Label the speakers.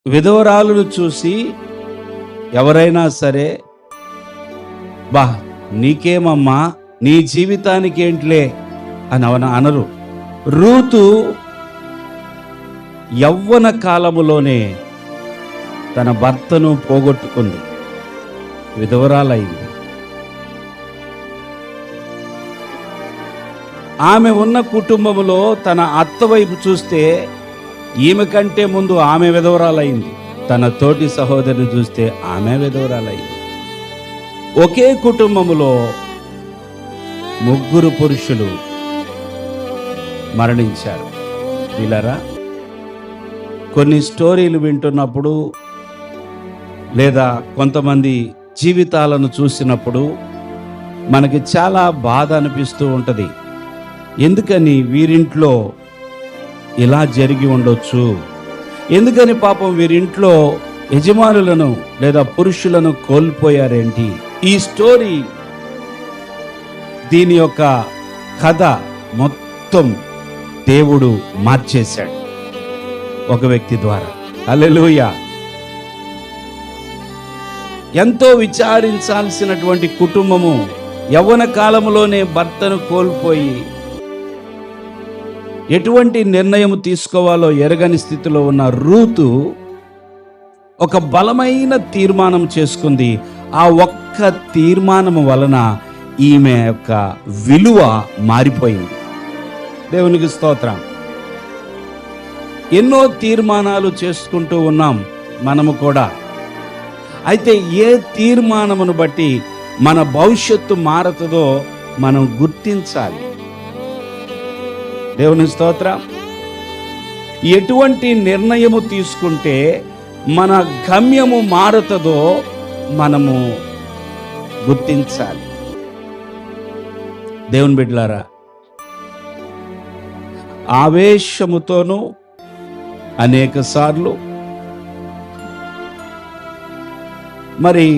Speaker 1: విధవరాలను చూసి ఎవరైనా సరే, బా నీకేమమ్మా, నీ జీవితానికి ఏంట్లే అని అనరు. రూతు యవ్వన కాలములోనే తన భర్తను పోగొట్టుకుంది, విధవరాలైంది. ఆమె ఉన్న కుటుంబములో తన అత్త వైపు చూస్తే ఈమె కంటే ముందు ఆమె విధవరాలైంది. తన తోటి సహోదరిని చూస్తే ఆమె విధవరాలైంది. ఒకే కుటుంబములో ముగ్గురు పురుషులు మరణించారు. వీళ్ళరా కొన్ని స్టోరీలు వింటున్నప్పుడు లేదా కొంతమంది జీవితాలను చూసినప్పుడు మనకి చాలా బాధ అనిపిస్తూ ఉంటుంది. ఎందుకని వీరింట్లో ఇలా జరిగి ఉండొచ్చు, ఎందుకని పాపం వీరింట్లో యజమానులను లేదా పురుషులను కోల్పోయారేంటి? ఈ స్టోరీ, దీని యొక్క కథ మొత్తం దేవుడు మార్చేశాడు ఒక వ్యక్తి ద్వారా. హల్లెలూయా. ఎంతో విచారించాల్సినటువంటి కుటుంబము యవ్వన కాలంలోనే భర్తను కోల్పోయి ఎటువంటి నిర్ణయం తీసుకోవాలో ఎరగని స్థితిలో ఉన్న రూతు ఒక బలమైన తీర్మానం చేసుకుంది. ఆ ఒక్క తీర్మానం వలన ఈమె యొక్క విలువ మారిపోయింది. దేవునికి స్తోత్రం. ఎన్నో తీర్మానాలు చేసుకుంటూ ఉన్నాం మనము కూడా. అయితే ఏ తీర్మానమును బట్టి మన భవిష్యత్తు మారుతుందో మనం గుర్తించాలి. దేవుని స్తోత్రం. ఎటువంటి నిర్ణయము తీసుకుంటే మన గమ్యము మారుతుందో మనము గుర్తించాలి. దేవుని బిడ్డలారా, ఆవేశముతోనూ అనేక సార్లు మరి